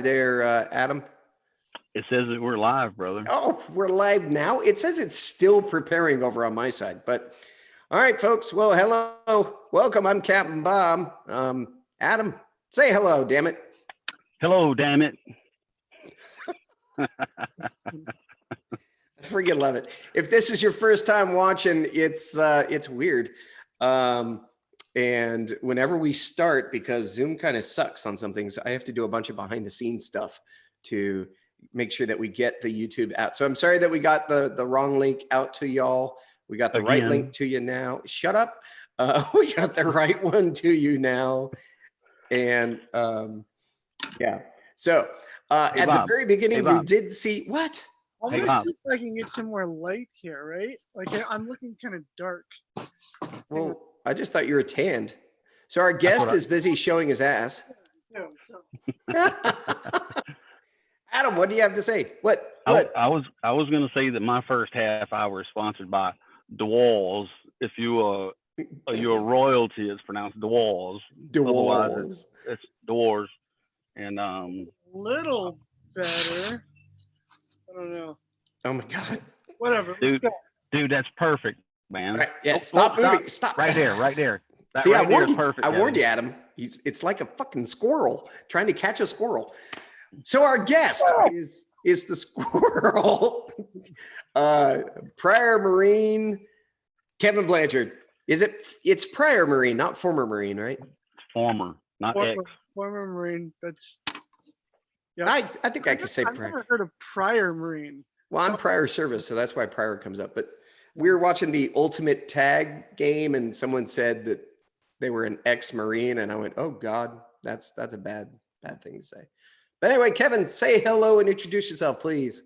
there, Adam? It says that we're live, brother. Oh, we're live now. It says it's still preparing over on my side, but all right, folks. Well, hello, welcome. I'm Captain Bob. Adam, say hello, damn it. Hello, damn it. I freaking love it. If this is your first time watching, it's weird. And whenever we start, because Zoom kind of sucks on some things, I have to do a bunch of behind the scenes stuff to make sure that we get the YouTube out. So I'm sorry that we got the wrong link out to y'all. We got the right link to you now. Shut up. We got the right one to you now. And yeah. So Hey, at Bob. the very beginning, Hey, you Bob. did see what? I'm Hey, gonna Bob. see if I can get some more light here, right? Like I'm looking kind of dark. Well, I just thought you were tanned. So our guest is busy showing his ass. Yeah, so. Adam, what do you have to say? What? I was gonna say that my first half hour is sponsored by DeWalls. If you're royalty, it's pronounced DeWalls. DeWalls. It's DeWars. And Little better. I don't know. Oh my God. Whatever. dude, that's perfect, man. Right, yeah, stop moving. Stop. Right there. That See, right I warned there is you. perfect. I warned you, Adam. It's like a fucking squirrel trying to catch a squirrel. So our guest is the squirrel, prior Marine Kevin Blanchard. It's prior Marine, not former Marine, right? Former, not ex. Former Marine. That's. Yeah. I think I could say I've prior. never heard of prior Marine. Well, I'm prior service, so that's why prior comes up. But we were watching the Ultimate Tag game, and someone said that they were an ex-Marine, and I went, "Oh God, that's a bad thing to say." But anyway, Kevin, say hello and introduce yourself, please.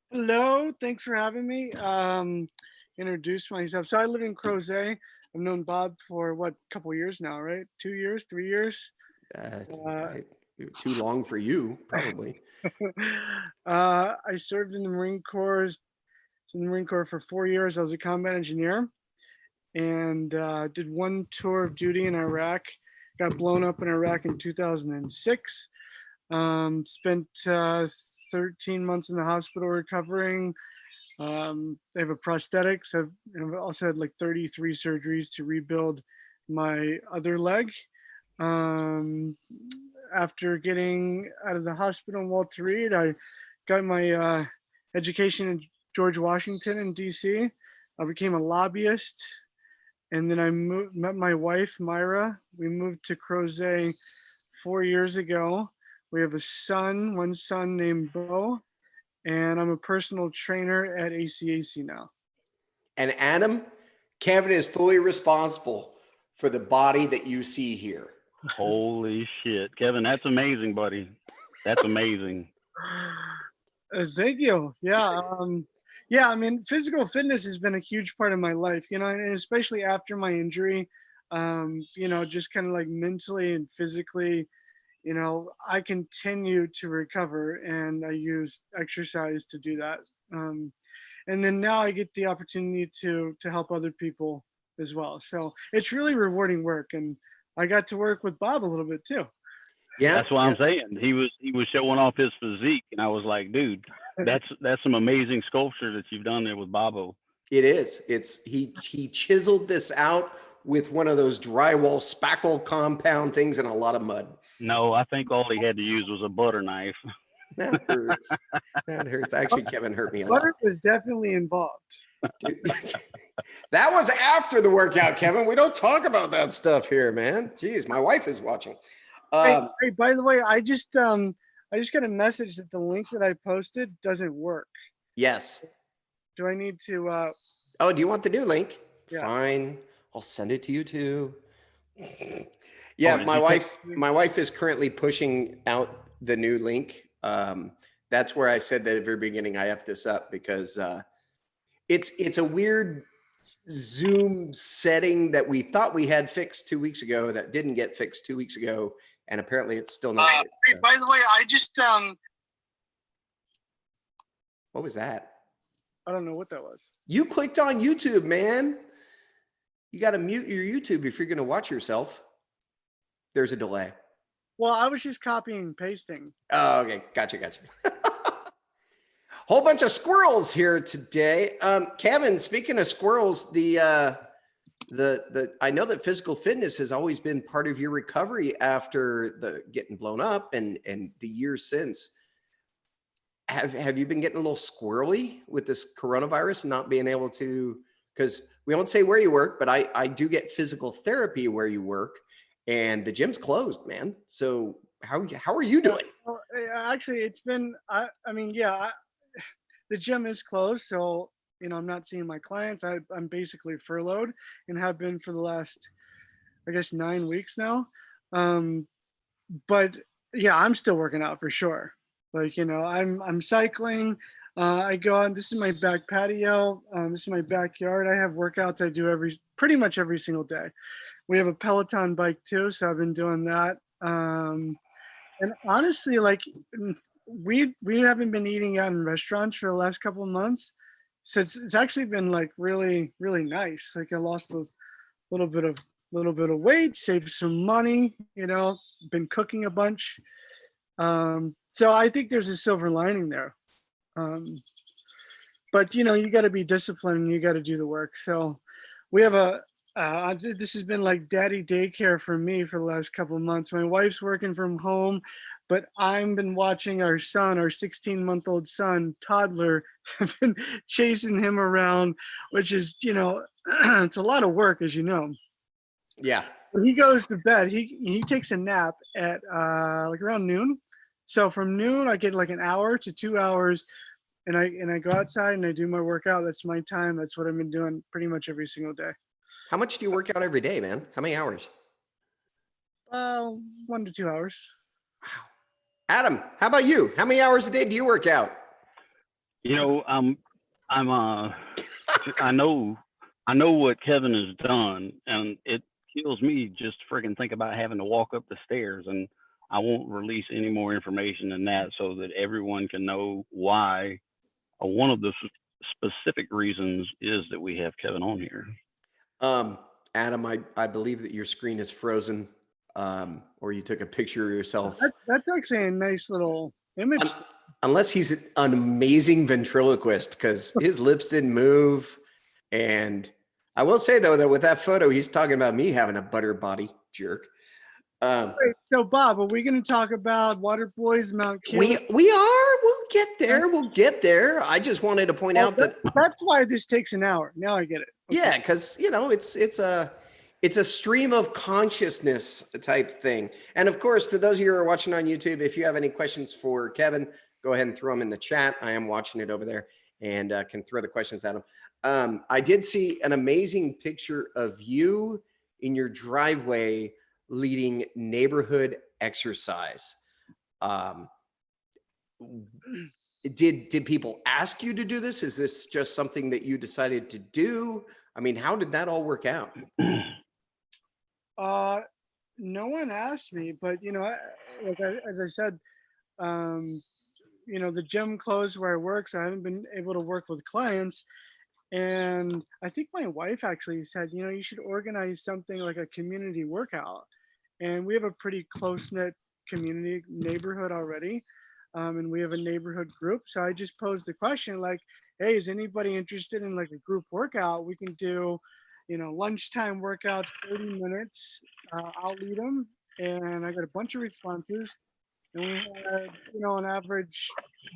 Hello, thanks for having me. Introduce myself. So I live in Crozet. I've known Bob for a couple of years now, right? 2 years, 3 years? Too long for you, probably. I served in the Marine Corps. In the Marine Corps for 4 years. I was a combat engineer and did one tour of duty in Iraq. Got blown up in Iraq in 2006. Spent 13 months in the hospital recovering. I have a prosthetics. I've also had like 33 surgeries to rebuild my other leg. After getting out of the hospital in Walter Reed, I got my education in George Washington in DC. I became a lobbyist, and then I met my wife, Myra. We moved to Crozet 4 years ago. We have one son named Bo, and I'm a personal trainer at ACAC now. And Adam, Kevin is fully responsible for the body that you see here. Holy shit, Kevin, that's amazing, buddy. That's amazing. Thank you. Yeah. Yeah, I mean, physical fitness has been a huge part of my life, and especially after my injury, just kind of like mentally and physically, I continue to recover, and I use exercise to do that. And then now I get the opportunity to help other people as well. So it's really rewarding work, and I got to work with Bob a little bit too. Yeah, that's what I'm saying. He was showing off his physique, and I was like, dude, that's some amazing sculpture that you've done there with Bobo. It is. He chiseled this out with one of those drywall spackle compound things and a lot of mud. No, I think all he had to use was a butter knife. That hurts. That hurts. Actually, Kevin hurt me a lot. Butter was definitely involved. Dude, that was after the workout, Kevin. We don't talk about that stuff here, man. Jeez, my wife is watching. Hey, by the way, I just got a message that the link that I posted doesn't work. Yes. Do I need to? Oh, do you want the new link? Yeah. Fine, I'll send it to you too. Yeah, my wife is currently pushing out the new link. That's where I said that at the very beginning I effed this up because it's a weird Zoom setting that we thought we had fixed 2 weeks ago that didn't get fixed 2 weeks ago, and apparently it's still not fixed. Hey, by the way, I just What was that? I don't know what that was. You clicked on YouTube, man. You got to mute your YouTube if you're going to watch yourself. There's a delay. Well, I was just copying and pasting. Oh, okay. Gotcha. Whole bunch of squirrels here today. Kevin, speaking of squirrels, I know that physical fitness has always been part of your recovery after the getting blown up and the years since. Have you been getting a little squirrely with this coronavirus and not being able to, because we won't say where you work, but I do get physical therapy where you work and the gym's closed, man. So how are you doing? Well, actually, it's been, the gym is closed. So, I'm not seeing my clients. I'm basically furloughed and have been for the last, I guess, 9 weeks now. But yeah, I'm still working out for sure. Like, I'm cycling. I go on. This is my back patio. This is my backyard. I have workouts I do pretty much every single day. We have a Peloton bike too, so I've been doing that. And honestly, like we haven't been eating out in restaurants for the last couple of months, so it's actually been like really really nice. Like I lost a little bit of weight, saved some money. Been cooking a bunch. So I think there's a silver lining there. But you got to be disciplined and you got to do the work. So we have this has been like daddy daycare for me for the last couple of months. My wife's working from home, but I've been watching our son, our 16-month-old son, toddler. I've been chasing him around, which is, it's a lot of work, as you know. Yeah. When he goes to bed, he takes a nap at like around noon. So from noon, I get like an hour to 2 hours, and I go outside and I do my workout. That's my time. That's what I've been doing pretty much every single day. How much do you work out every day, man? How many hours? 1 to 2 hours. Wow. Adam, how about you? How many hours a day do you work out? I know what Kevin has done, and it kills me just to freaking think about having to walk up the stairs, and I won't release any more information than that so that everyone can know why. One of the specific reasons is that we have Kevin on here. Adam, I believe that your screen is frozen, or you took a picture of yourself. That's actually a nice little image. Unless he's an amazing ventriloquist, because his lips didn't move. And I will say, though, that with that photo, he's talking about me having a butter body jerk. So, Bob, are we going to talk about Water Boys Mount Kili? We are. We'll get there. We'll get there. I just wanted to point out that that's why this takes an hour. Now I get it. Okay. Yeah, because it's a stream of consciousness type thing. And of course, to those of you who are watching on YouTube, if you have any questions for Kevin, go ahead and throw them in the chat. I am watching it over there and can throw the questions at him. I did see an amazing picture of you in your driveway leading neighborhood exercise. Did people ask you to do this? Is this just something that you decided to do? I mean, how did that all work out? No one asked me, but as I said, the gym closed where I work, so I haven't been able to work with clients. And I think my wife actually said, you should organize something like a community workout. And we have a pretty close-knit community neighborhood already. And we have a neighborhood group. So I just posed the question like, hey, is anybody interested in like a group workout? We can do, lunchtime workouts, 30 minutes. I'll lead them. And I got a bunch of responses. And we had, on average,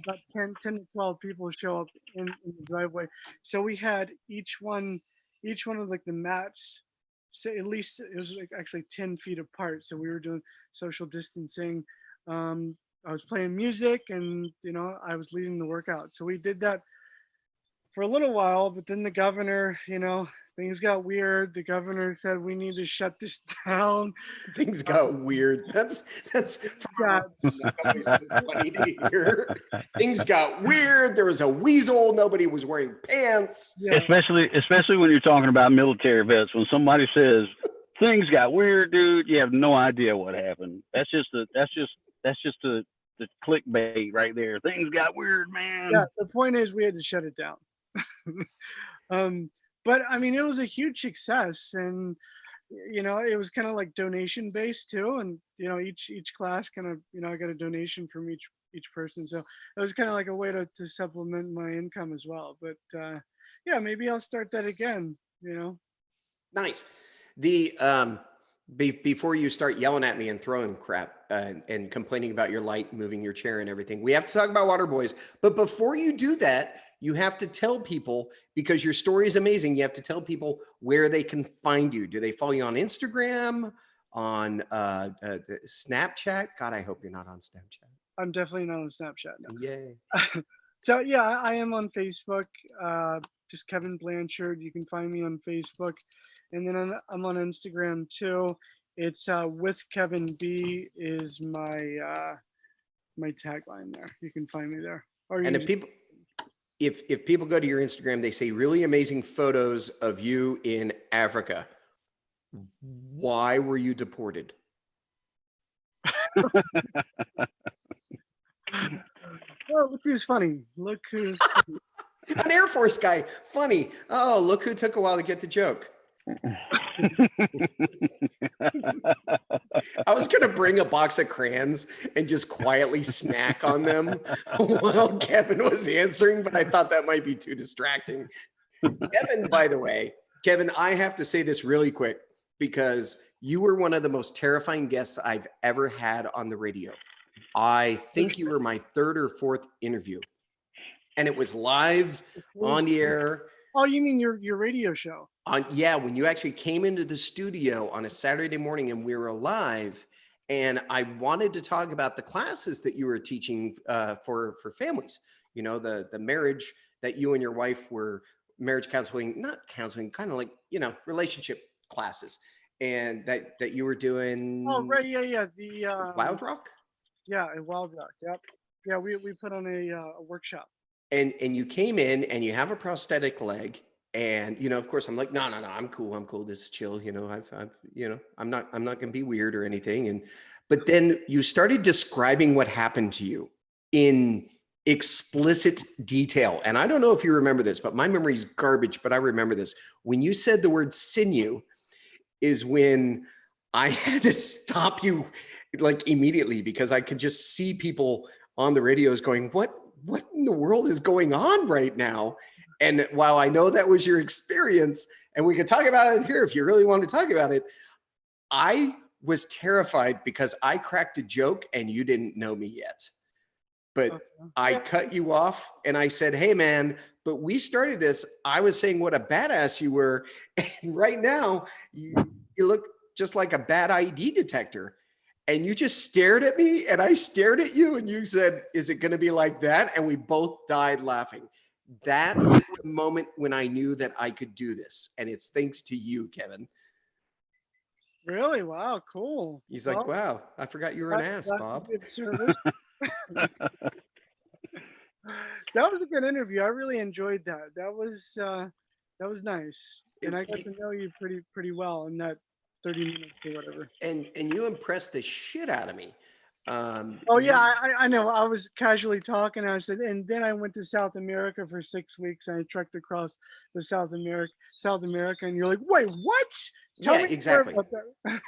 about 10 to 12 people show up in the driveway. So we had each one of like the mats, so at least it was like actually 10 feet apart. So we were doing social distancing. I was playing music and, I was leading the workout. So we did that for a little while, but then the governor, things got weird. The governor said we need to shut this down. Things got weird. That's always funny to hear. Things got weird. There was a weasel. Nobody was wearing pants. Yeah. Especially when you're talking about military vets. When somebody says things got weird, dude, you have no idea what happened. That's just the clickbait right there. Things got weird, man. Yeah. The point is, we had to shut it down. But I mean, it was a huge success, and it was kind of like donation based too, and each class kind of, I got a donation from each person, so it was kind of like a way to supplement my income as well. But yeah, maybe I'll start that again. Nice. The before you start yelling at me and throwing crap and complaining about your light, moving your chair and everything, we have to talk about Water Boys. But before you do that, you have to tell people, because your story is amazing, you have to tell people where they can find you. Do they follow you on Instagram, on Snapchat? God, I hope you're not on Snapchat. I'm definitely not on Snapchat. No. Yay. So yeah, I am on Facebook. Just Kevin Blanchard. You can find me on Facebook, and then I'm on Instagram too. It's with Kevin B is my my tagline there. You can find me there. And if people go to your Instagram, they say really amazing photos of you in Africa. Why were you deported? Oh, look who's funny. Look who's funny. An Air Force guy. Funny. Oh, look who took a while to get the joke. I was going to bring a box of crayons and just quietly snack on them while Kevin was answering, but I thought that might be too distracting. Kevin, by the way, Kevin, I have to say this really quick because you were one of the most terrifying guests I've ever had on the radio. I think you were my third or fourth interview, and it was live on the air. Oh, you mean your radio show? Yeah, when you actually came into the studio on a Saturday morning and we were live, and I wanted to talk about the classes that you were teaching for families. You know, the marriage that you and your wife were, marriage counseling, not counseling, kind of like, relationship classes, and that you were doing. Oh, right, yeah, the Wild Rock. Yeah, in Wild Rock. Yep. Yeah, we put on a workshop. And you came in and you have a prosthetic leg, and of course I'm like, no, I'm cool, this is chill, I'm not gonna be weird or anything. But then you started describing what happened to you in explicit detail, and I don't know if you remember this, but my memory is garbage, but I remember this. When you said the word sinew is when I had to stop you like immediately, because I could just see people on the radios going, what in the world is going on right now? And while I know that was your experience, and we could talk about it here if you really want to talk about it, I was terrified because I cracked a joke and you didn't know me yet. But I cut you off and I said, hey man, but we started this. I was saying what a badass you were. And right now you look just like a bad ID detector. And you just stared at me and I stared at you and you said, is it going to be like that? And we both died laughing. That was the moment when I knew that I could do this. And it's thanks to you, Kevin. Really? Wow, cool. He's like, wow, I forgot you were an ass, Bob. That was a good interview. I really enjoyed that. That was nice. And I got to know you pretty well in that 30 minutes or whatever. And you impressed the shit out of me. I know. I was casually talking. I said, and then I went to South America for 6 weeks. And I trekked across the South America, and you're like, wait, what? Tell me exactly. More about that.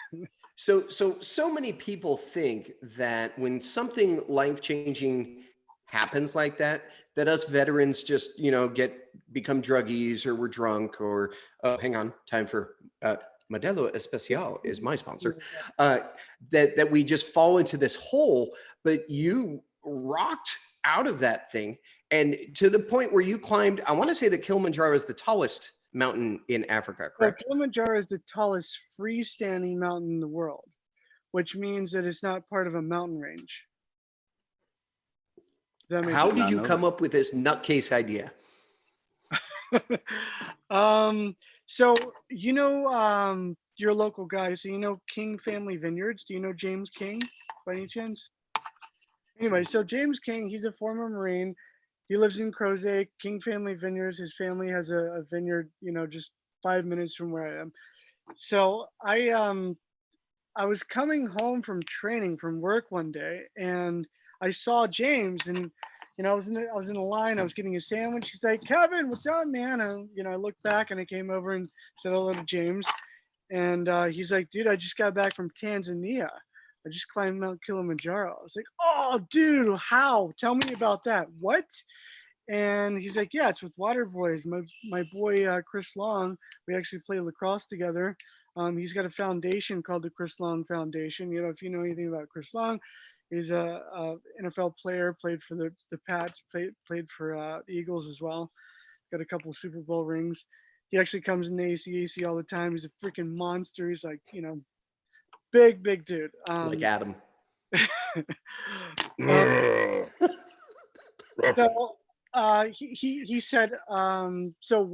So many people think that when something life-changing happens like that us veterans just become druggies, or we're drunk, or hang on, time for Modelo Especial is my sponsor, that we just fall into this hole. But you rocked out of that thing, and to the point where you climbed, I want to say that Kilimanjaro is the tallest mountain in Africa, correct? Kilimanjaro is the tallest freestanding mountain in the world, which means that it's not part of a mountain range. How did you come up with this nutcase idea? So your local guy, so King Family Vineyards. Do you know James King by any chance? Anyway, so James King, he's a former Marine. He lives in Crozet. King Family Vineyards. His family has a vineyard, just 5 minutes from where I am. So I was coming home from training from work one day, and I saw James, and I was in the line. I was getting a sandwich. He's like, Kevin, what's up, man? And I looked back and I came over and said hello to James. And he's like, dude, I just got back from Tanzania. I just climbed Mount Kilimanjaro. I was like, oh, dude, how? Tell me about that. What? And he's like, yeah, it's with Water Boys. My boy Chris Long, we actually play lacrosse together. He's got a foundation called the Chris Long Foundation. You know, if you know anything about Chris Long, he's a NFL player, played for the Pats, played for the Eagles as well. Got a couple Super Bowl rings. He actually comes in the ACAC all the time. He's a freaking monster. He's like, you know, big dude. Like Adam. So he said so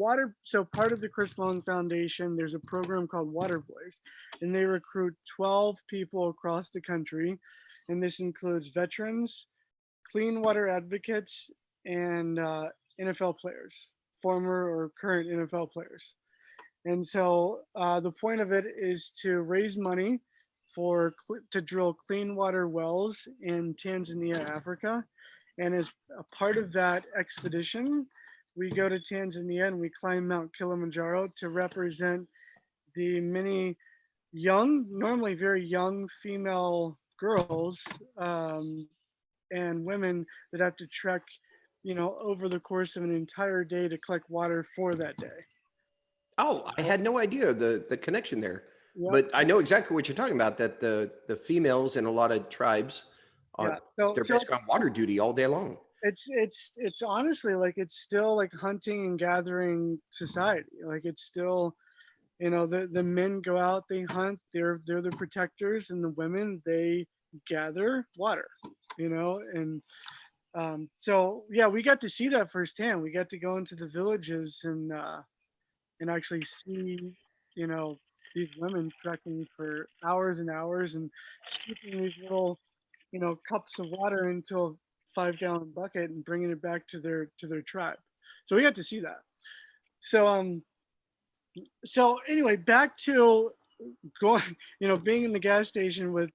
part of the Chris Long Foundation, there's a program called Water Boys, and they recruit 12 people across the country, and this includes veterans, clean water advocates, and NFL players, former or current NFL players. And so the point of it is to raise money to drill clean water wells in Tanzania, Africa. And as a part of that expedition, we go to Tanzania and we climb Mount Kilimanjaro to represent the many young, normally very young female girls and women that have to trek, you know, over the course of an entire day to collect water for that day. Oh, I had no idea the connection there. Yep. But I know exactly what you're talking about, that the females in a lot of tribes are they're basically on water duty all day long. It's honestly like it's still like hunting and gathering society. Like it's still, you know, the men go out, they hunt, they're the protectors, and the women, they gather water, you know. And so yeah, we got to see that firsthand. We got to go into the villages and actually see, you know, these women trekking for hours and hours and scooping these little, you know, cups of water into a 5-gallon bucket and bringing it back to their tribe. So we got to see that. So anyway, back to going, you know, being in the gas station with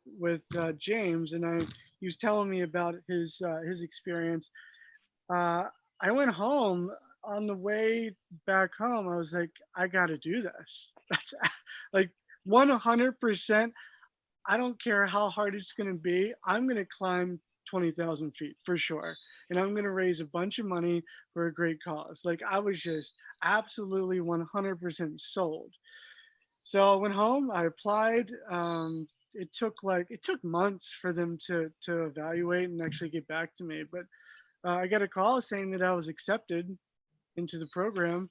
James, and he was telling me about his experience. I went home. On the way back home, I was like, I got to do this. That's like 100%. I don't care how hard it's going to be. I'm going to climb 20,000 feet for sure. And I'm going to raise a bunch of money for a great cause. Like I was just absolutely 100% sold. So I went home, I applied. It took months for them to evaluate and actually get back to me. But I got a call saying that I was accepted into the program,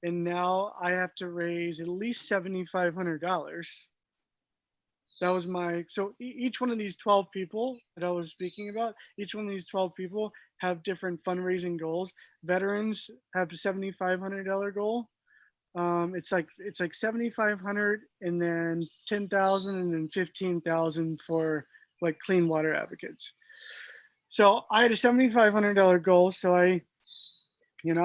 and now I have to raise at least $7,500. That was each one of these 12 people that I was speaking about, each one of these 12 people have different fundraising goals. Veterans have a $7,500 goal. It's like 7,500 and then 10,000 and then 15,000 for like clean water advocates. So I had a $7,500 goal. So I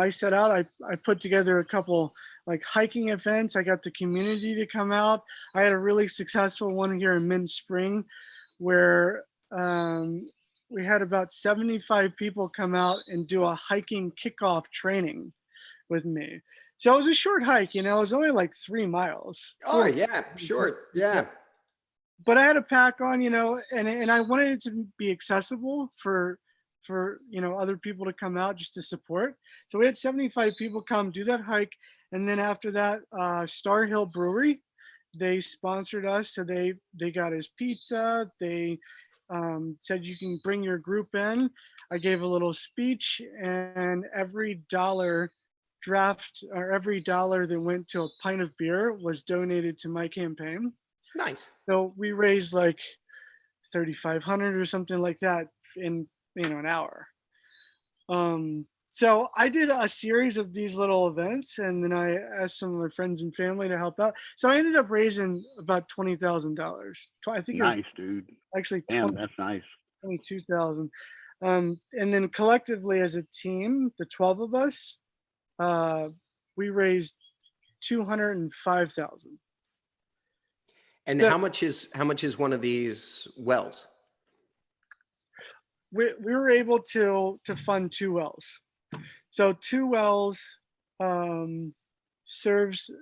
set out, I put together a couple like hiking events. I got the community to come out. I had a really successful one here in Mint Spring where we had about 75 people come out and do a hiking kickoff training with me. So it was a short hike, you know, it was only like 3 miles. Oh yeah, short, yeah. But I had a pack on, you know, and I wanted it to be accessible for you know, other people to come out just to support. So we had 75 people come do that hike, and then after that, Star Hill Brewery, they sponsored us. So they got us pizza. They said you can bring your group in. I gave a little speech, and every dollar that went to a pint of beer was donated to my campaign. Nice. So we raised like 3,500 or something like that in, you know, an hour. So I did a series of these little events, and then I asked some of my friends and family to help out. So I ended up raising about $20,000. I think nice, it was dude. actually Damn, that's nice. 22,000. And then collectively as a team, the 12 of us, we raised 205,000. And how much is one of these wells? We were able to fund 2 wells. So 2 wells,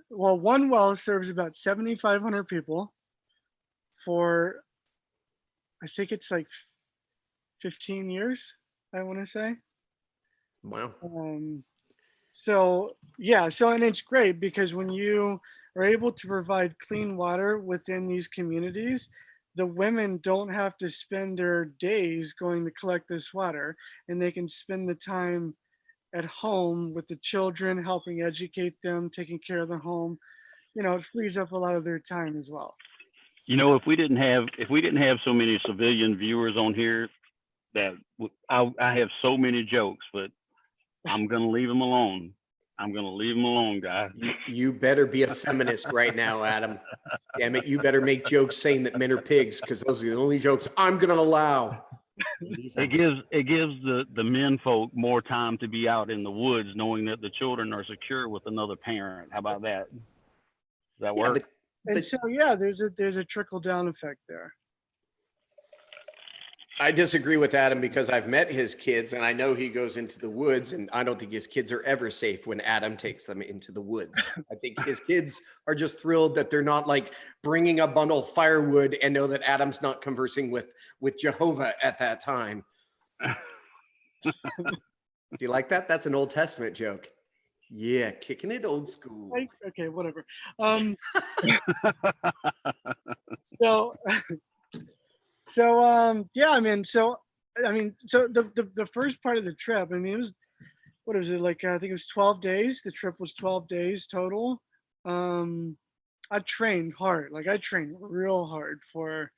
one well serves about 7,500 people for, I think it's like 15 years, I want to say. Wow. So yeah, and it's great because when you are able to provide clean water within these communities, the women don't have to spend their days going to collect this water, and they can spend the time at home with the children, helping educate them, taking care of the home. It frees up a lot of their time as well. If we didn't have so many civilian viewers on here, I have so many jokes, but I'm gonna leave them alone. I'm gonna leave them alone, guys. You better be a feminist right now, Adam. Damn it, you better make jokes saying that men are pigs, because those are the only jokes I'm gonna allow. It gives the men folk more time to be out in the woods, knowing that the children are secure with another parent. How about that? Does that work? And so yeah, there's a trickle down effect there. I disagree with Adam because I've met his kids and I know he goes into the woods, and I don't think his kids are ever safe when Adam takes them into the woods. I think his kids are just thrilled that they're not like bringing a bundle of firewood and know that Adam's not conversing with Jehovah at that time. Do you like that? That's an Old Testament joke. Yeah, kicking it old school. Okay, whatever. So the first part of the trip, it was, what was it like? I think it was 12 days. The trip was 12 days total. I trained hard. Like, I trained real hard for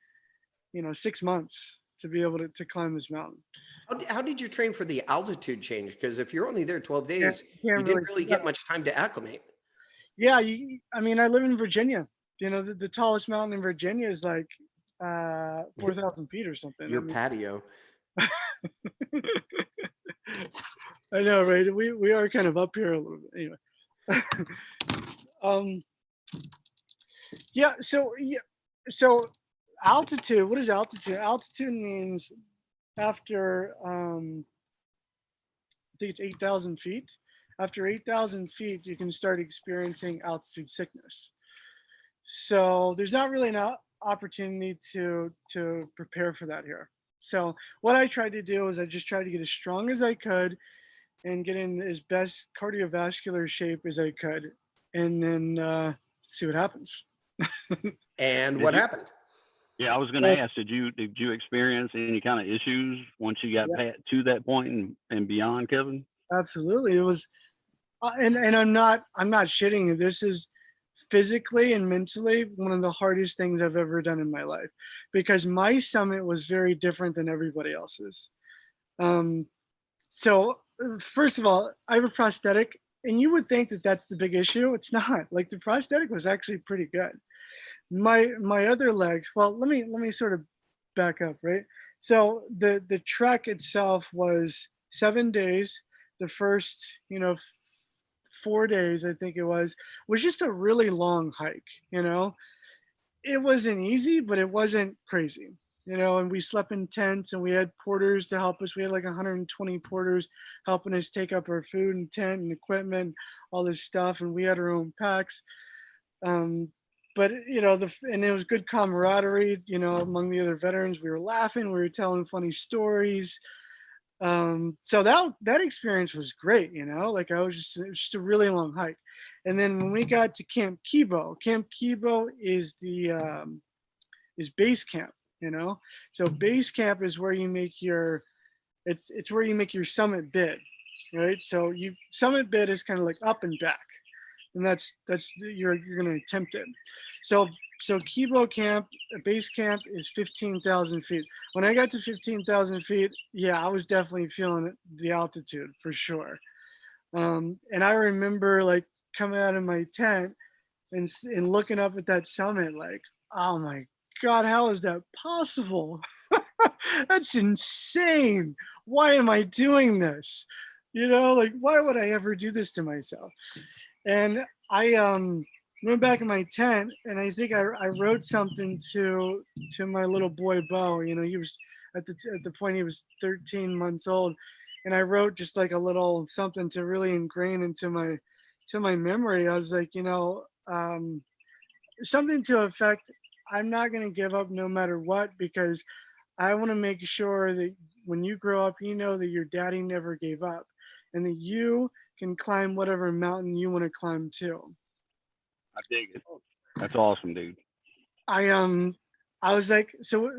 6 months to be able to climb this mountain. How did you train for the altitude change? Because if you're only there 12 days, you didn't really get much time to acclimate. Yeah, I live in Virginia. The tallest mountain in Virginia is like 4,000 feet or something. Your patio. I know, right? We are kind of up here a little bit. Anyway. So altitude, what is altitude? Altitude means after I think it's 8,000 feet. After 8,000 feet, you can start experiencing altitude sickness. So there's not really an opportunity to prepare for that here. So what I tried to do is I just tried to get as strong as I could and get in as best cardiovascular shape as I could, and then see what happens. And what happened? Yeah, I was going to ask, did you experience any kind of issues once you got to that point and beyond, Kevin? Absolutely. It was, and I'm not shitting. This is physically and mentally one of the hardest things I've ever done in my life, because my summit was very different than everybody else's. So first of all, I have a prosthetic, and you would think that that's the big issue. It's not. Like, the prosthetic was actually pretty good. My other leg, well, let me sort of back up, right? So the trek itself was 7 days. The first 4 days, I think it was just a really long hike. It wasn't easy, but it wasn't crazy. And we slept in tents, and we had porters to help us. We had like 120 porters helping us take up our food and tent and equipment, all this stuff, and we had our own packs. But and it was good camaraderie, among the other veterans. We were laughing, we were telling funny stories. So that experience was great. Like, it was just a really long hike. And then when we got to Camp Kibo is is base camp. So base camp is where you make it's where you make your summit bid, right? So summit bid is kind of like up and back, and that's you're going to attempt it. So Kibo camp, base camp, is 15,000 feet. When I got to 15,000 feet, yeah, I was definitely feeling the altitude for sure. And I remember, like, coming out of my tent and looking up at that summit, like, oh my God, how is that possible? That's insane. Why am I doing this? Like, why would I ever do this to myself? And I went back in my tent, and I think I wrote something to my little boy Bo. He was at the point he was 13 months old, and I wrote just like a little something to really ingrain into to my memory. I was like, something to effect, I'm not going to give up no matter what, because I want to make sure that when you grow up, you know that your daddy never gave up and that you can climb whatever mountain you want to climb too. I dig it. That's awesome, dude. I was like, so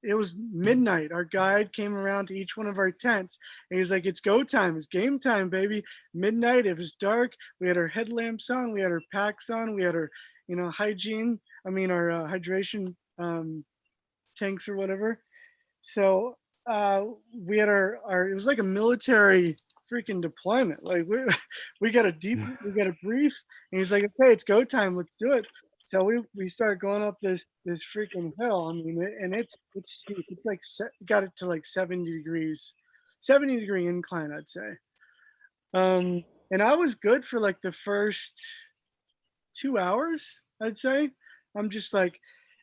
it was midnight. Our guide came around to each one of our tents and he's like, it's go time, it's game time, baby. Midnight, it was dark. We had our headlamps on, we had our packs on, we had our, our hydration tanks or whatever. So we had our it was like a military freaking deployment. Like we got a brief, and he's like, okay, it's go time, let's do it. So we started going up this freaking hill. I mean, it's steep. It's like got it to like 70-degree incline, I'd say. And I was good for like the first 2 hours, I'd say. I'm just like,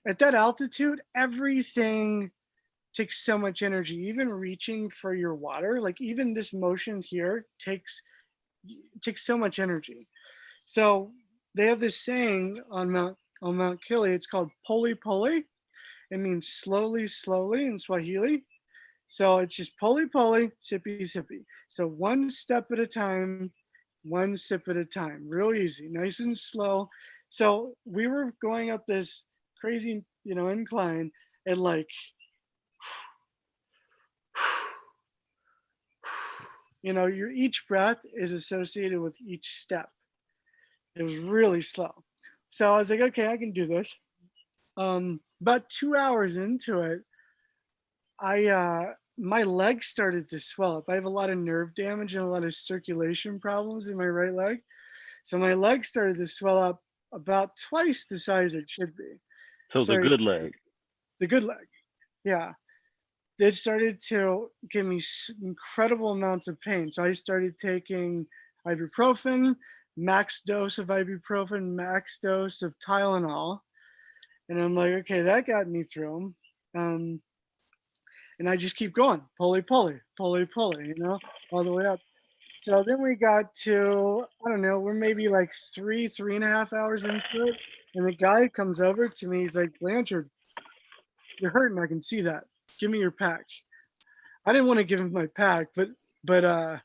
at that altitude, everything takes so much energy. Even reaching for your water, like even this motion here takes so much energy. So they have this saying on Mount Kili. It's called pole pole. It means slowly, slowly in Swahili. So it's just pole pole, sippy sippy. So one step at a time, one sip at a time. Real easy, nice and slow. So we were going up this crazy, incline, and like, your each breath is associated with each step. It was really slow. So I was like, okay, I can do this. About 2 hours into it, my legs started to swell up. I have a lot of nerve damage and a lot of circulation problems in my right leg. So my legs started to swell up about twice the size it should be. So the good leg. The good leg, yeah. It started to give me incredible amounts of pain. So I started taking ibuprofen, max dose of ibuprofen, max dose of Tylenol. And I'm like, okay, that got me through them. And I just keep going, pulley, pulley, pulley, pulley, all the way up. So then we got to, I don't know, we're maybe like 3.5 hours into it. And the guy comes over to me, he's like, Blanchard, you're hurting, I can see that. Give me your pack. I didn't want to give him my pack, but I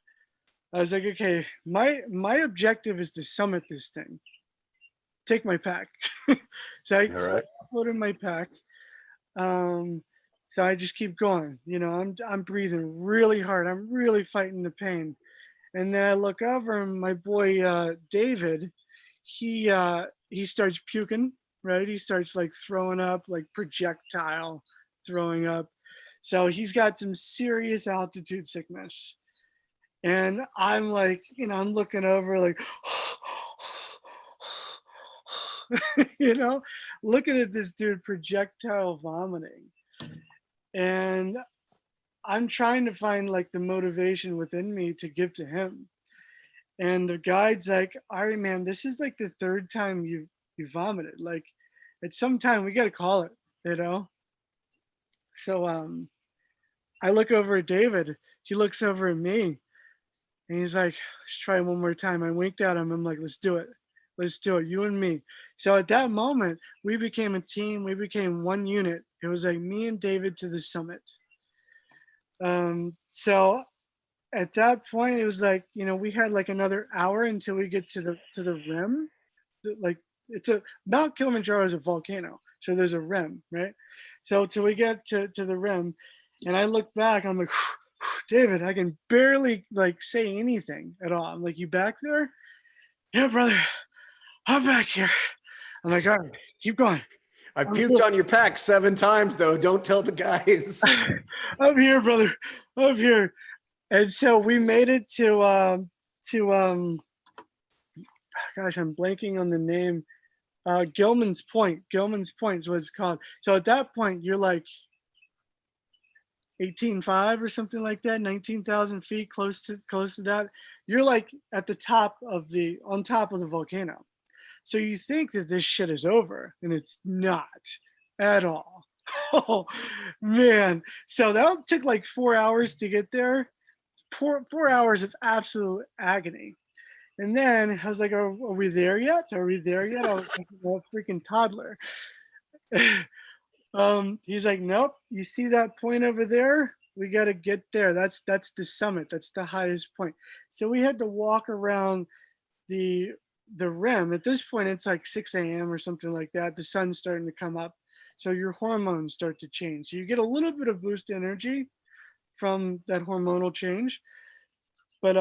was like, okay, my objective is to summit this thing. Take my pack. So I uploaded my pack. So I just keep going. I'm breathing really hard. I'm really fighting the pain. And then I look over, and my boy David, he starts puking. Right? He starts like throwing up, like projectile throwing up. So he's got some serious altitude sickness. And I'm like, I'm looking over like, looking at this dude projectile vomiting. And I'm trying to find like the motivation within me to give to him. And the guide's like, all right, man, this is like the third time you vomited. Like at some time we got to call it, So I look over at David. He looks over at me, and he's like, let's try one more time. I winked at him. I'm like, let's do it. Let's do it, you and me. So at that moment, we became a team. We became one unit. It was like me and David to the summit. So at that point, it was like, we had like another hour until we get to the rim. Like Mount Kilimanjaro is a volcano. So there's a rim, right? So till we get to the rim, and I look back, I'm like, David, I can barely like say anything at all. I'm like, you back there? Yeah, brother, I'm back here. I'm like, all right, keep going. I puked on your pack 7 times though. Don't tell the guys. I'm here, brother. I'm here. And so we made it to gosh, I'm blanking on the name. Gilman's Point. Gilman's Point is what it's called. So at that point, you're like 18.5 or something like that, 19,000 feet, close to that. You're like at the on top of the volcano. So you think that this shit is over, and it's not at all. Oh man. So that took like 4 hours to get there. 4 hours of absolute agony. And then I was like, are we there yet? Are we there yet? I was like a freaking toddler. He's like, nope. You see that point over there? We got to get there. That's the summit. That's the highest point. So we had to walk around the rim. At this point, it's like 6 a.m. or something like that. The sun's starting to come up, so your hormones start to change. So you get a little bit of boost energy from that hormonal change. But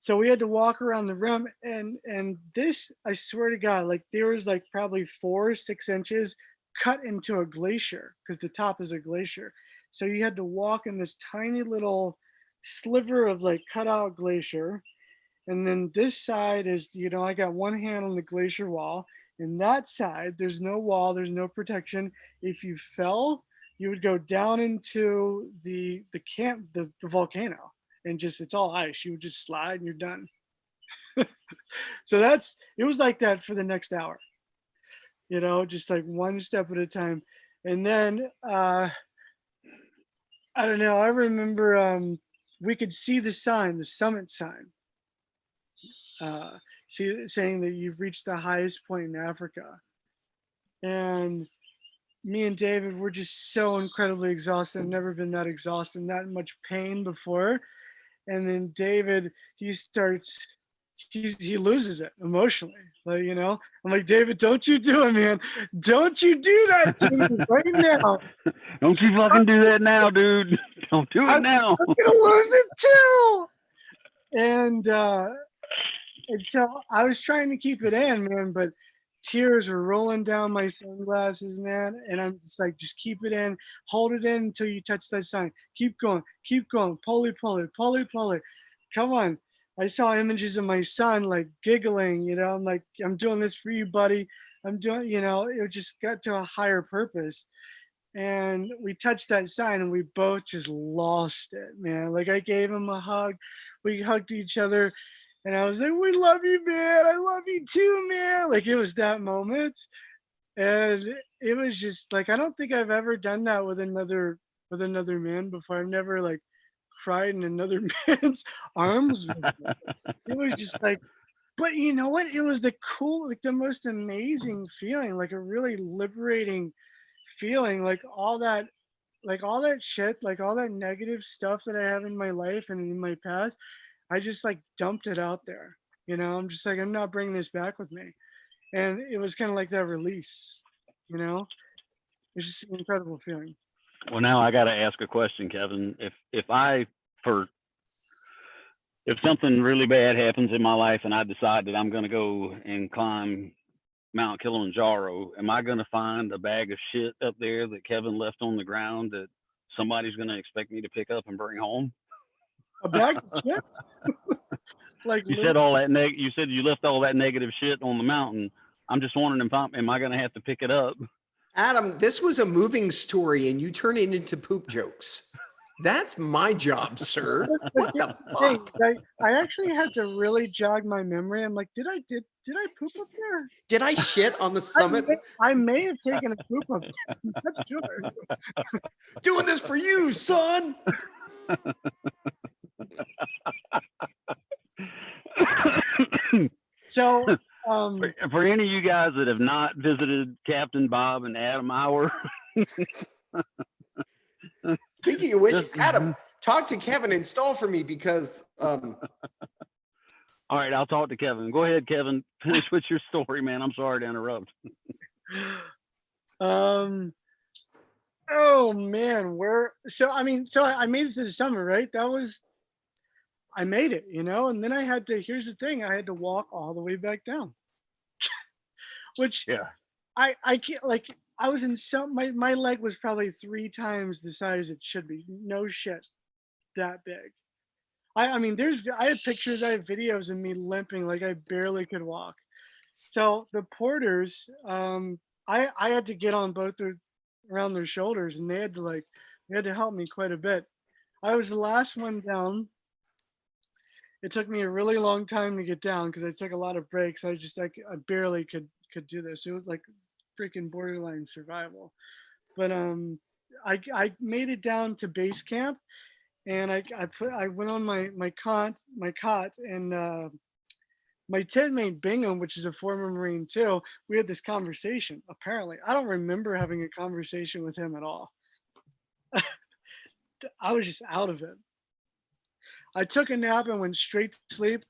so we had to walk around the rim, and this, I swear to God, like there was like probably 4 or 6 inches cut into a glacier because the top is a glacier. So you had to walk in this tiny little sliver of like cut out glacier. And then this side is, I got one hand on the glacier wall, and that side, there's no wall, there's no protection. If you fell, you would go down into the volcano, and just, it's all ice. You would just slide and you're done. So it was like that for the next hour, just like one step at a time. And then I don't know, I remember we could see the sign, the summit sign, saying that you've reached the highest point in Africa. And me and David were just so incredibly exhausted. I've never been that exhausted, that much pain before. And then David, he loses it emotionally. Like, I'm like, David, don't you do it, man. Don't you do that to me right now. Don't you fucking do that now, dude. Don't do it now. I'm gonna lose it too. And so I was trying to keep it in, man, but tears were rolling down my sunglasses, man. And I'm just like, just keep it in, hold it in until you touch that sign. Keep going, pulley, come on. I saw images of my son like giggling, I'm like, I'm doing this for you, buddy. I'm doing, it just got to a higher purpose. And we touched that sign and we both just lost it, man. Like I gave him a hug. We hugged each other. And I was like, we love you, man. I love you too, man. Like it was that moment. And it was just like, I don't think I've ever done that with another man before. I've never like cried in another man's arms. It was just like, but you know what? It was the most amazing feeling, like a really liberating feeling, like all that shit, like all that negative stuff that I have in my life and in my past. I just like dumped it out there. I'm just like, I'm not bringing this back with me. And it was kind of like that release, it's just an incredible feeling. Well, now I got to ask a question, Kevin. If something really bad happens in my life and I decide that I'm going to go and climb Mount Kilimanjaro, am I going to find a bag of shit up there that Kevin left on the ground that somebody's going to expect me to pick up and bring home? A bag of shit? Like you said all that you said you left all that negative shit on the mountain. I'm just wondering am I going to have to pick it up? Adam, this was a moving story and you turn it into poop jokes. That's my job, sir. What the fuck? I actually had to really jog my memory. I'm like, did I poop up there? Did I shit on the summit? I may have taken a poop up there. I'm not sure. Doing this for you, son. So for any of you guys that have not visited Captain Bob and Adam Hour, speaking of which, Adam, talk to Kevin and stall for me because all right, I'll talk to Kevin. Go ahead, Kevin. Finish with your story, man. I'm sorry to interrupt. Oh man, so I made it to the summit, right? I made it, and then here's the thing, I had to walk all the way back down. Which I can't, like, I was in my leg was probably 3 times the size it should be. No shit, that big. I mean, I have pictures, I have videos of me limping, like I barely could walk. So the porters, I had to get on around their shoulders, and they had to help me quite a bit. I was the last one down. It took me a really long time to get down because I took a lot of breaks. I barely could do this. It was like freaking borderline survival. But I made it down to base camp, and I went on my cot, and my tent mate Bingham, which is a former Marine too, we had this conversation. Apparently, I don't remember having a conversation with him at all. I was just out of it. I took a nap and went straight to sleep.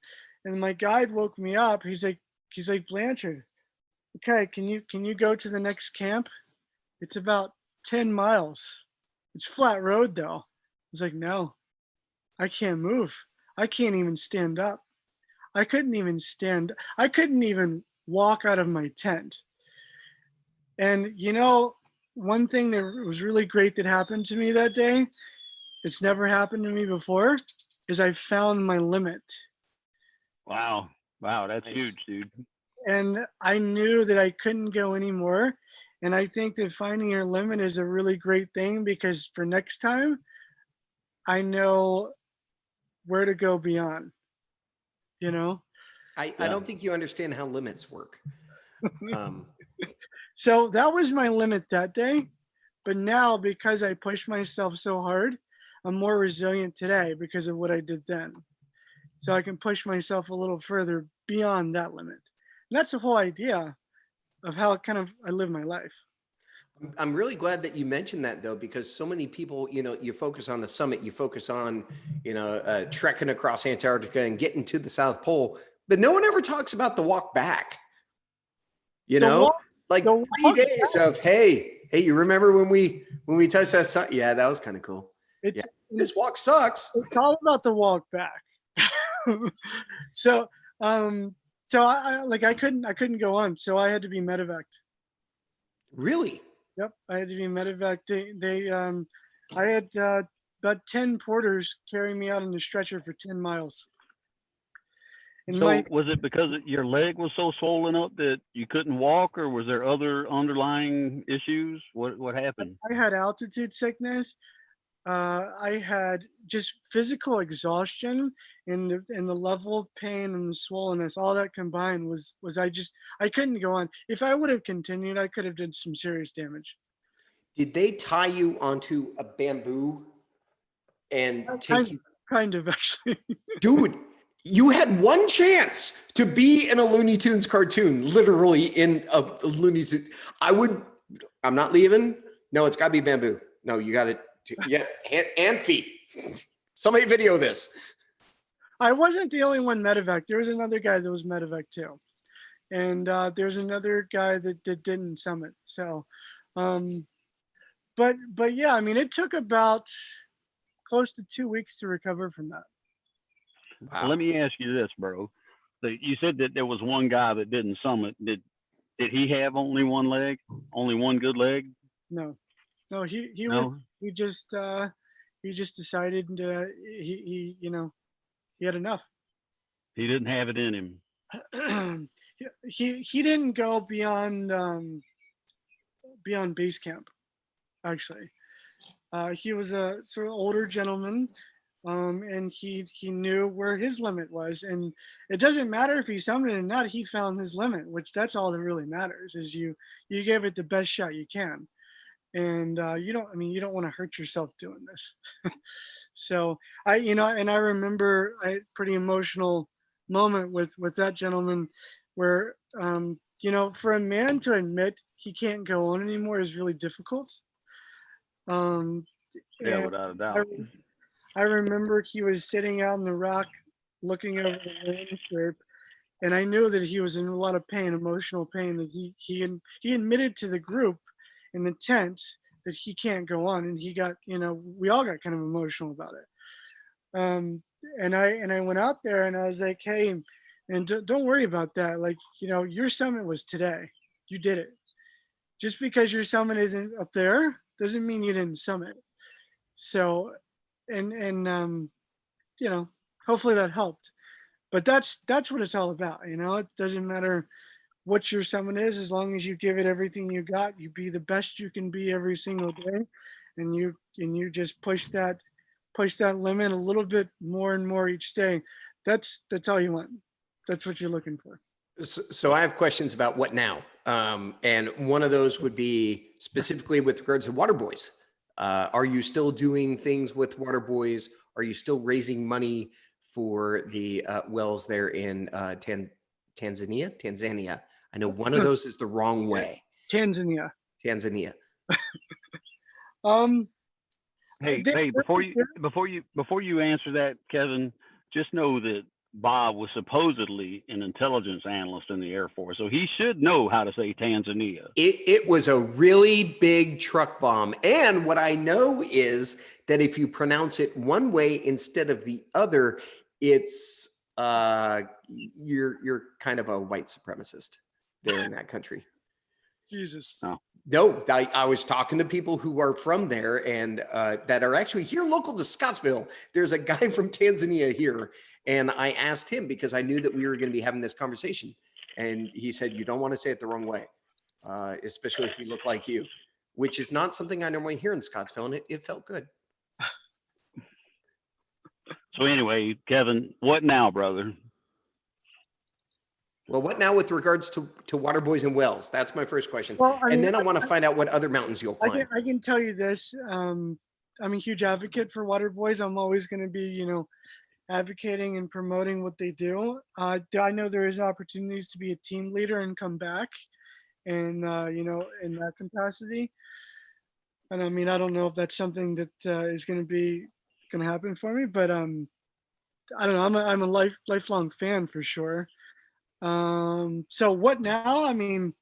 And my guide woke me up. He's like, Blanchard, okay, can you go to the next camp? It's about 10 miles. It's flat road though. I was like, no, I can't move. I can't even stand up. I couldn't even walk out of my tent. And one thing that was really great that happened to me that day, it's never happened to me before, is I found my limit. Wow, that's huge, dude. And I knew that I couldn't go anymore. And I think that finding your limit is a really great thing, because for next time, I know where to go beyond, I don't think you understand how limits work. So that was my limit that day. But now, because I pushed myself so hard, I'm more resilient today because of what I did then. So I can push myself a little further beyond that limit. And that's the whole idea of how I live my life. I'm really glad that you mentioned that, though, because so many people, you focus on the summit, you focus on, trekking across Antarctica and getting to the South Pole, but no one ever talks about the walk back. Like 3 days of, hey, you remember when we touched that sun? Yeah, that was kind of cool. This walk sucks. It's all about the walk back. So I couldn't go on, so I had to be medevaced. Really? Yep, I had to be medevaced. I had about 10 porters carrying me out on the stretcher for 10 miles. And so was it because your leg was so swollen up that you couldn't walk, or was there other underlying issues? What happened? I had altitude sickness. I had just physical exhaustion, and the level of pain and the swollenness, all that combined was I couldn't go on. If I would have continued, I could have done some serious damage. Did they tie you onto a bamboo and take you? Kind of, actually. Dude, you had one chance to be in a Looney Tunes cartoon, literally in a Looney Tunes. I'm not leaving. No, it's gotta be bamboo. No, you got it. Yeah, and feet. Somebody video this. I wasn't the only one medevac. There was another guy that was medevac too, and there's another guy that didn't summit. So, but yeah, I mean, it took about close to 2 weeks to recover from that. Wow. Let me ask you this, bro. You said that there was one guy that didn't summit. Did he have only one leg, only one good leg? No, he just decided he had enough. He didn't have it in him. he didn't go beyond base camp. Actually, he was a sort of older gentleman, and he knew where his limit was, and it doesn't matter if he summited or not. He found his limit, which that's all that really matters. Is you gave it the best shot you can. And you don't want to hurt yourself doing this. So I remember a pretty emotional moment with that gentleman where, for a man to admit he can't go on anymore is really difficult. Yeah, without a doubt. I remember he was sitting out in the rock looking over the landscape, and I knew that he was in a lot of pain, emotional pain, that he admitted to the group in the tent that he can't go on, and he got, we all got kind of emotional about it. And I went out there and I was like, hey, and don't worry about that. Like, your summit was today. You did it. Just because your summit isn't up there doesn't mean you didn't summit. So, and hopefully that helped. But that's what it's all about. It doesn't matter what your summit is, as long as you give it everything you got. You be the best you can be every single day, and you just push that limit a little bit more and more each day. That's all you want. That's what you're looking for. So I have questions about what now, and one of those would be specifically with regards to Water Boys. Are you still doing things with Water Boys? Are you still raising money for the wells there in Tanzania. I know one of those is the wrong way. Tanzania. Hey, before you answer that, Kevin, just know that Bob was supposedly an intelligence analyst in the Air Force, so he should know how to say Tanzania. It was a really big truck bomb. And what I know is that if you pronounce it one way instead of the other, it's you're kind of a white supremacist there in that country. Jesus. Oh. No, I was talking to people who are from there and that are actually here local to Scottsville. There's a guy from Tanzania here. And I asked him because I knew that we were going to be having this conversation. And he said, you don't want to say it the wrong way, especially if you look like you, which is not something I normally hear in Scottsville. And it felt good. So anyway, Kevin, what now, brother? Well, what now with regards to water boys and wells? That's my first question. Well, and then I want to find out what other mountains you'll climb. I can tell you this. I'm a huge advocate for water boys. I'm always going to be, advocating and promoting what they do. I know there is opportunities to be a team leader and come back and, in that capacity. And I mean, I don't know if that's something that is going to happen for me, but I don't know. I'm a lifelong fan for sure. So what now? I mean,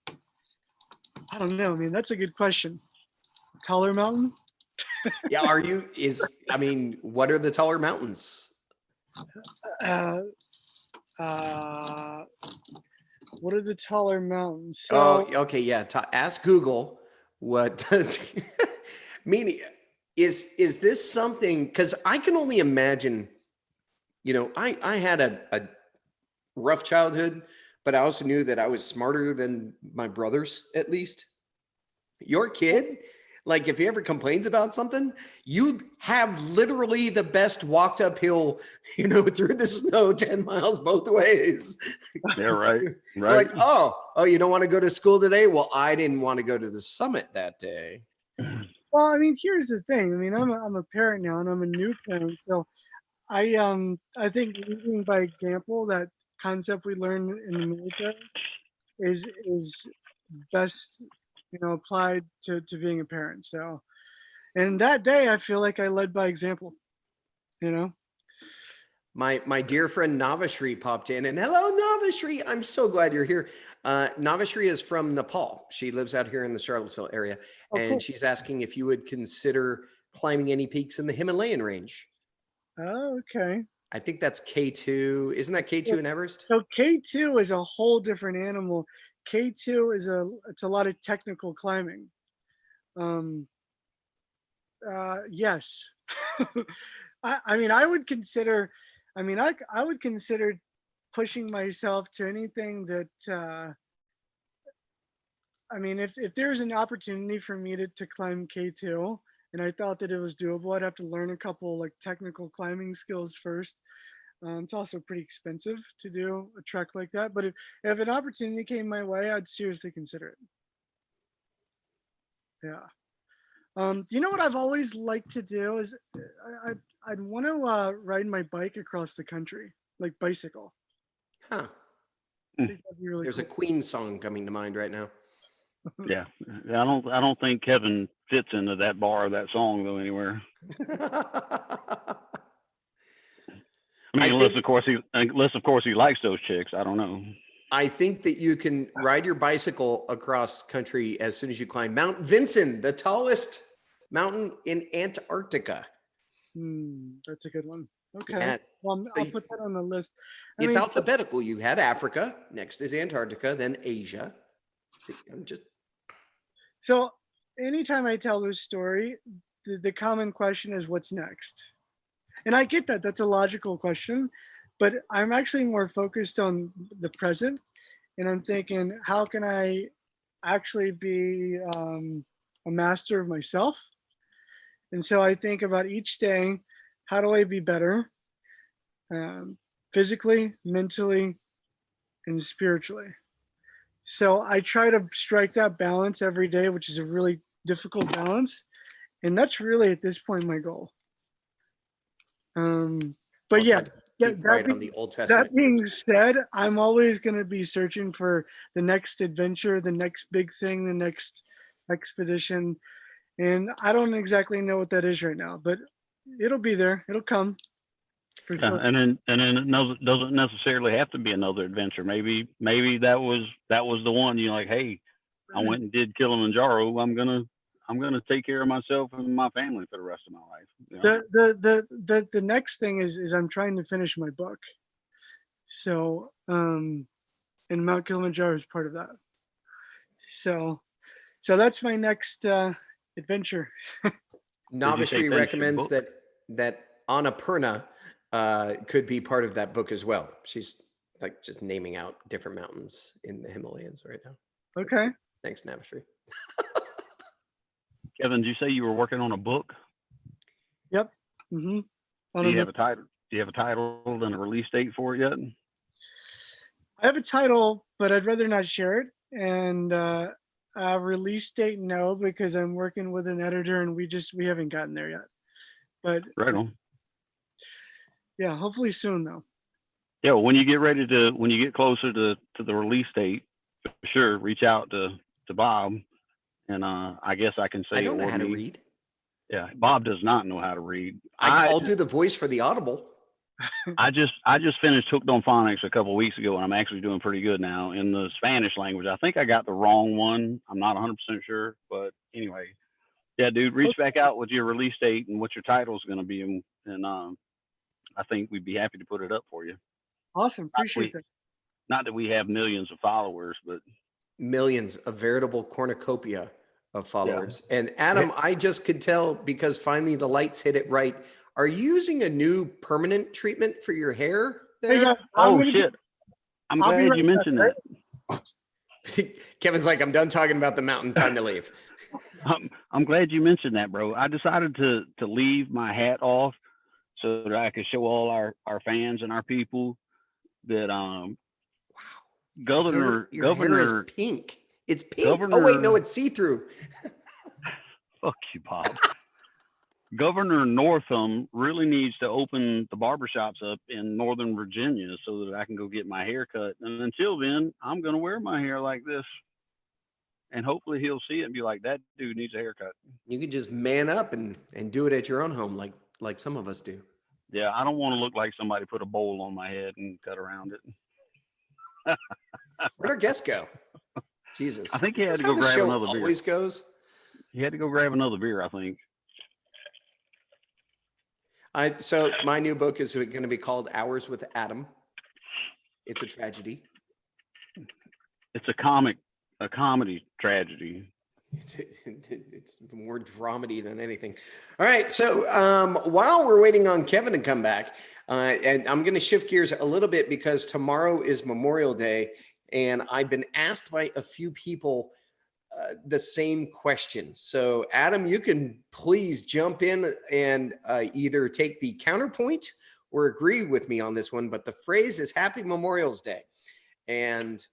I don't know. I mean, that's a good question. Taller mountain? Yeah. What are the taller mountains? What are the taller mountains? So, okay. Yeah. Ask Google what meaning is this something? Because I can only imagine, I had a rough childhood, but I also knew that I was smarter than my brothers, at least. Your kid, like if he ever complains about something, you have literally the best walked uphill, through the snow 10 miles both ways. Yeah, right. Like, oh, you don't want to go to school today? Well, I didn't want to go to the summit that day. Well, I mean, here's the thing. I mean, I'm a parent now and I'm a new parent. So I think leading by example, that concept we learned in the military is best applied to being a parent. So, and that day I feel like I led by example. My dear friend Navashri popped in, and hello Navashri, I'm so glad you're here. Navashri is from Nepal. She lives out here in the Charlottesville area, and cool. She's asking if you would consider climbing any peaks in the Himalayan range. Oh, okay. I think that's K2. Isn't that K2 in Everest? So K2 is a whole different animal. K2 it's a lot of technical climbing. Yes. I would consider pushing myself to anything that if there's an opportunity for me to climb K2 and I thought that it was doable, I'd have to learn a couple like technical climbing skills first. It's also pretty expensive to do a trek like that, but if an opportunity came my way, I'd seriously consider it. Yeah. What I've always liked to do is I'd want to ride my bike across the country, like bicycle. Huh. I think that'd be really There's cool. a Queen song coming to mind right now. Yeah, I don't think Kevin fits into that bar of that song though anywhere. Unless of course he likes those chicks. I don't know. I think that you can ride your bicycle across country as soon as you climb Mount Vinson, the tallest mountain in Antarctica. That's a good one. Okay. Well, I'll put that on the list. It's alphabetical. You had Africa, next is Antarctica, then Asia. So anytime I tell this story, the common question is what's next? And I get that. That's a logical question. But I'm actually more focused on the present. And I'm thinking, how can I actually be a master of myself? And so I think about each day, how do I be better? Physically, mentally, and spiritually. So I try to strike that balance every day, which is a really difficult balance. And that's really at this point my goal. But yeah, keep quiet on the Old Testament. That being said, I'm always going to be searching for the next adventure, the next big thing, the next expedition. And I don't exactly know what that is right now, but it'll be there. It'll come. For sure. And then it doesn't necessarily have to be another adventure. Maybe that was the one. You're like, hey, I went and did Kilimanjaro. I'm gonna take care of myself and my family for the rest of my life. You know? The next thing is I'm trying to finish my book. So and Mount Kilimanjaro is part of that. So that's my next adventure. Novishri recommends that Annapurna could be part of that book as well. She's like just naming out different mountains in the Himalayas right now. Okay. Thanks, Navishri. Kevin, did you say you were working on a book? Yep. Mm-hmm. Do you have a title? Do you have a title and a release date for it yet? I have a title, but I'd rather not share it. And a release date, no, because I'm working with an editor and we haven't gotten there yet. But right on. Yeah, hopefully soon though. Yeah, when you get closer to the release date, for sure, reach out to Bob, and I guess I can say I don't know how to read. Yeah, Bob does not know how to read. I'll do the voice for the Audible. I just finished Hooked on Phonics a couple of weeks ago, and I'm actually doing pretty good now in the Spanish language. I think I got the wrong one. I'm not 100% sure, but anyway, yeah, dude, reach back out with your release date and what your title is going to be, and I think we'd be happy to put it up for you. Awesome. Appreciate that. Not that we have millions of followers, but millions, a veritable cornucopia of followers. Yeah. And Adam, I just could tell because finally the lights hit it right. Are you using a new permanent treatment for your hair there? Hey, oh, shit. I'm glad you mentioned that. Kevin's like, I'm done talking about the mountain. Time to leave. I'm glad you mentioned that, bro. I decided to leave my hat off so that I could show all our fans and our people that wow. Governor hair is pink. It's pink. Oh wait, no, it's see-through. Fuck you, Bob. Governor Northam really needs to open the barbershops up in Northern Virginia so that I can go get my hair cut. And until then, I'm gonna wear my hair like this. And hopefully he'll see it and be like, that dude needs a haircut. You can just man up and do it at your own home like some of us do. Yeah, I don't want to look like somebody put a bowl on my head and cut around it. Where'd our guest go? Jesus. I think he had to go grab another beer. Always goes. He had to go grab another beer, I think. So my new book is going to be called Hours with Adam. It's a tragedy. It's a comedy tragedy. It's more dramedy than anything. All right. So while we're waiting on Kevin to come back, and I'm going to shift gears a little bit because tomorrow is Memorial Day, and I've been asked by a few people the same question. So Adam, you can please jump in and either take the counterpoint or agree with me on this one. But the phrase is Happy Memorial's Day. And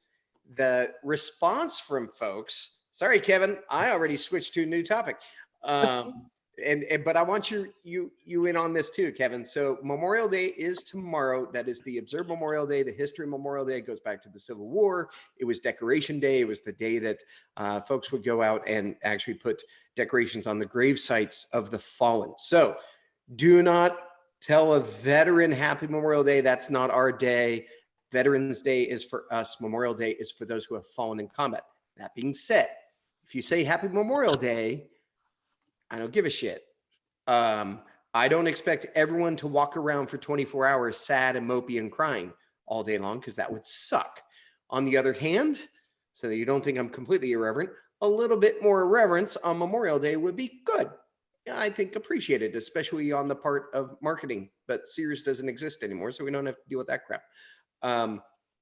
the response from folks, sorry, Kevin, I already switched to a new topic. But I want you in on this too, Kevin. So Memorial Day is tomorrow. That is the observed Memorial Day. The history of Memorial Day goes back to the Civil War. It was Decoration Day. It was the day that folks would go out and actually put decorations on the grave sites of the fallen. So do not tell a veteran Happy Memorial Day. That's not our day. Veterans Day is for us. Memorial Day is for those who have fallen in combat. That being said, if you say Happy Memorial Day, I don't give a shit. I don't expect everyone to walk around for 24 hours sad and mopey and crying all day long because that would suck. On the other hand, so that you don't think I'm completely irreverent, a little bit more irreverence on Memorial Day would be good. I think appreciated, especially on the part of marketing. But Sears doesn't exist anymore, so we don't have to deal with that crap.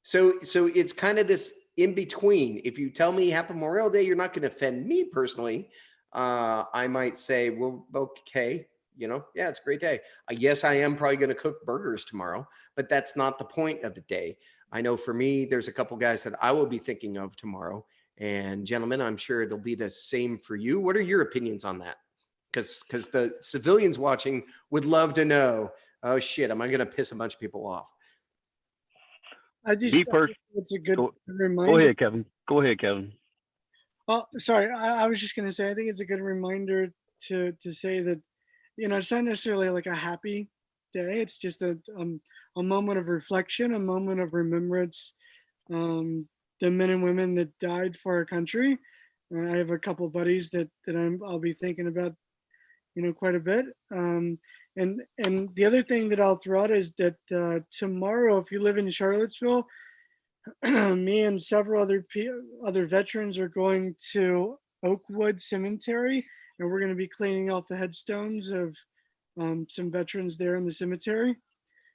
So it's kind of this in between. If you tell me Happy Memorial Day, you're not going to offend me personally. I might say, well, okay, yeah, it's a great day. Yes, I am probably going to cook burgers tomorrow, but that's not the point of the day. I know for me, there's a couple guys that I will be thinking of tomorrow. And gentlemen, I'm sure it'll be the same for you. What are your opinions on that? Because the civilians watching would love to know Oh shit, am I going to piss a bunch of people off? I think it's a good reminder. Go ahead, Kevin. Oh, sorry. I was just going to say, I think it's a good reminder to say that, it's not necessarily like a happy day. It's just a moment of reflection, a moment of remembrance. The men and women that died for our country. I have a couple buddies that I'll be thinking about, quite a bit. And the other thing that I'll throw out is that tomorrow, if you live in Charlottesville, me and several other veterans are going to Oakwood Cemetery, and we're going to be cleaning out the headstones of some veterans there in the cemetery.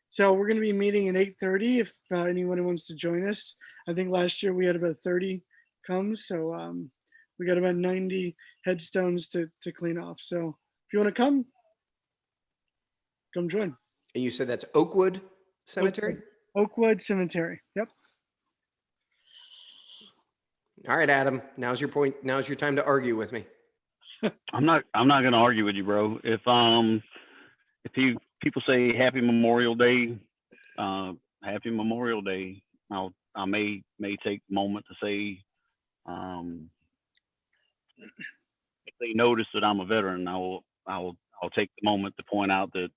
So we're going to be meeting at 8:30 if anyone wants to join us. I think last year we had about 30 come, so we got about 90 headstones to clean off. So if you want to come join. And you said that's Oakwood Cemetery? Oakwood Cemetery. Yep. All right, Adam. Now's your point. Now's your time to argue with me. I'm not going to argue with you, bro. If people say Happy Memorial Day, Happy Memorial Day, I may take a moment to say, if they notice that I'm a veteran, I'll take the moment to point out that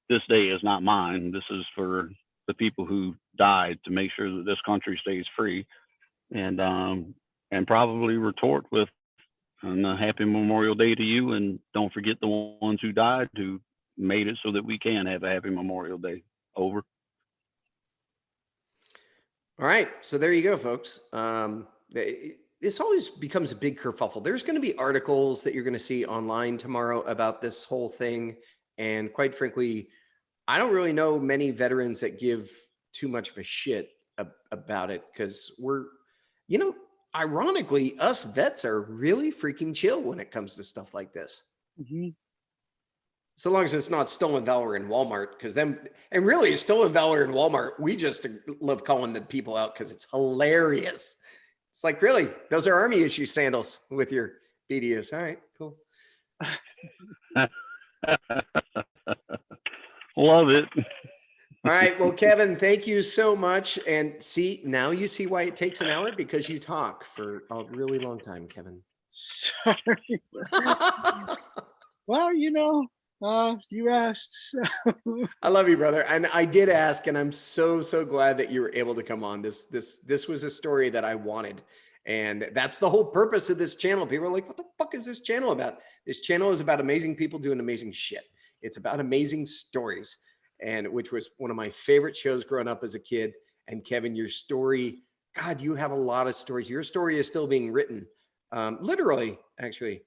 this day is not mine. This is for the people who died to make sure that this country stays free, and probably retort with a Happy Memorial Day to you, and don't forget the ones who died who made it so that we can have a Happy Memorial Day. Over. All right, so there you go, folks. This always becomes a big kerfuffle. There's going to be articles that you're going to see online tomorrow about this whole thing, and quite frankly, I don't really know many veterans that give too much of a shit about it, because we're, ironically, us vets are really freaking chill when it comes to stuff like this. Mm-hmm. So long as it's not stolen valor in Walmart, because then, and really stolen valor in Walmart, we just love calling the people out because it's hilarious. It's like, really, those are army issue sandals with your BDUs. All right, cool. Love it. All right. Well, Kevin, thank you so much. And see, now you see why it takes an hour, because you talk for a really long time, Kevin. Sorry. Well, you asked. So. I love you, brother. And I did ask, and I'm so glad that you were able to come on. This was a story that I wanted. And that's the whole purpose of this channel. People are like, what the fuck is this channel about? This channel is about amazing people doing amazing shit. It's about amazing stories, and which was one of my favorite shows growing up as a kid. And Kevin, your story, God, you have a lot of stories. Your story is still being written, literally, actually.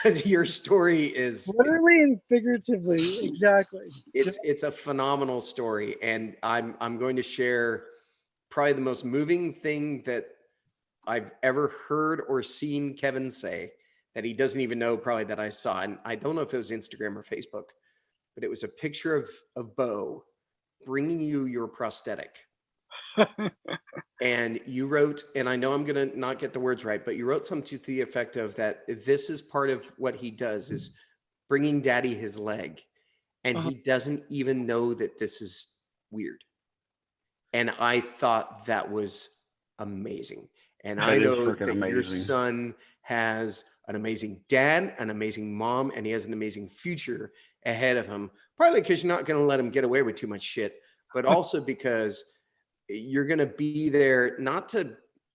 But your story is literally and figuratively, exactly. It's a phenomenal story, and I'm going to share probably the most moving thing that I've ever heard or seen Kevin say, that he doesn't even know probably that I saw. And I don't know if it was Instagram or Facebook, but it was a picture of Bo bringing you your prosthetic. And you wrote, and I know I'm going to not get the words right, but you wrote something to the effect of that this is part of what he does, is bringing daddy his leg. And he doesn't even know that this is weird. And I thought that was amazing. And I know that amazing. Your son has an amazing dad, an amazing mom, and he has an amazing future ahead of him. Partly because you're not going to let him get away with too much shit, but also because you're going to be there not to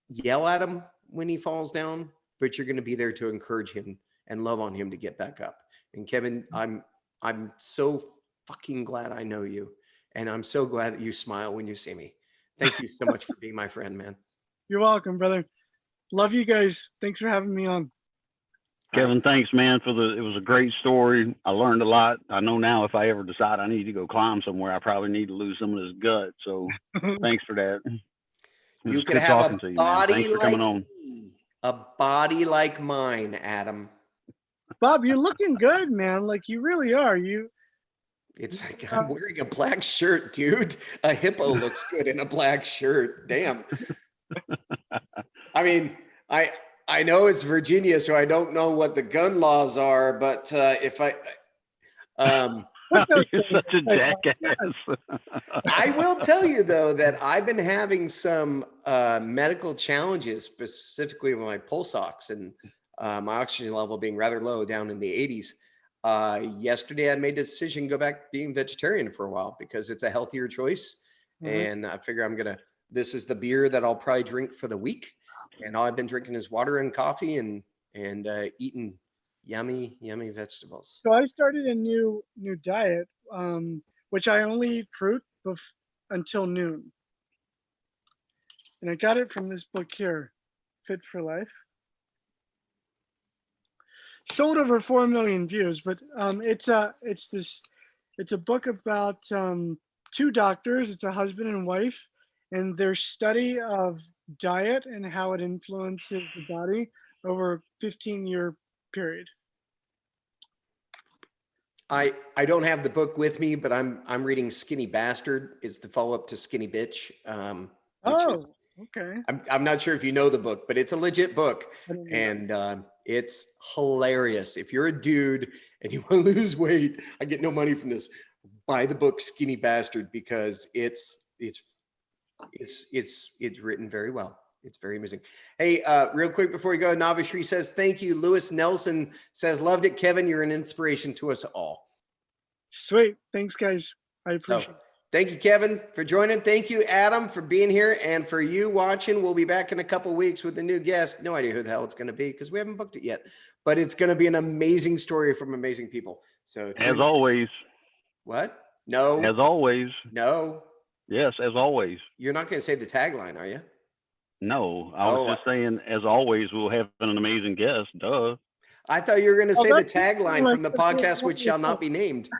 yell at him when he falls down, but you're going to be there to encourage him and love on him to get back up. And Kevin, I'm so fucking glad I know you. And I'm so glad that you smile when you see me. Thank you so much for being my friend, man. You're welcome, brother. Love you guys. Thanks for having me on. Kevin, thanks, man, it was a great story. I learned a lot. I know now if I ever decide I need to go climb somewhere, I probably need to lose some of this gut. So thanks for that. You could have a body like a body like mine, Adam. Bob, you're looking good, man. Like you really are. It's like I'm wearing a black shirt, dude. A hippo looks good in a black shirt. Damn. I mean, I know it's Virginia, so I don't know what the gun laws are, but if I You're such a jackass. I will tell you though that I've been having some medical challenges, specifically with my pulse ox and my oxygen level being rather low, down in the 80s. Yesterday, I made a decision to go back being vegetarian for a while because it's a healthier choice. And I figure this is the beer that I'll probably drink for the week. And all I've been drinking is water and coffee and eating yummy vegetables. So I started a new diet, which I only eat fruit until noon. And I got it from this book here, Fit for Life. Sold over 4 million views, but it's a book about two doctors. It's a husband and wife, and their study of diet and how it influences the body over a 15-year period. I don't have the book with me, but I'm reading Skinny Bastard. It's the follow-up to Skinny Bitch. Okay. I'm not sure if you know the book, but it's a legit book, and it's hilarious. If you're a dude and you want to lose weight, I get no money from this. Buy the book Skinny Bastard because it's written very well. It's very amusing. Hey, real quick before we go, Navashri says, thank you. Lewis Nelson says, loved it, Kevin. You're an inspiration to us all. Sweet. Thanks, guys. I appreciate it. Thank you, Kevin, for joining. Thank you, Adam, for being here. And for you watching, we'll be back in a couple of weeks with a new guest. No idea who the hell it's going to be because we haven't booked it yet. But it's going to be an amazing story from amazing people. So as always. What? No. As always. No. Yes, as always. You're not going to say the tagline, are you? No, I was just saying, as always, we'll have an amazing guest. Duh. I thought you were going to say the tagline from the podcast, which shall not be named.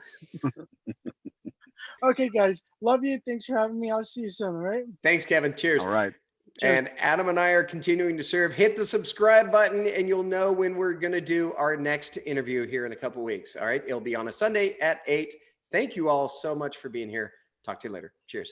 Okay, guys. Love you. Thanks for having me. I'll see you soon. All right. Thanks, Kevin. Cheers. All right. Cheers. And Adam and I are continuing to serve. Hit the subscribe button and you'll know when we're going to do our next interview here in a couple of weeks. All right. It'll be on a Sunday at 8. Thank you all so much for being here. Talk to you later. Cheers.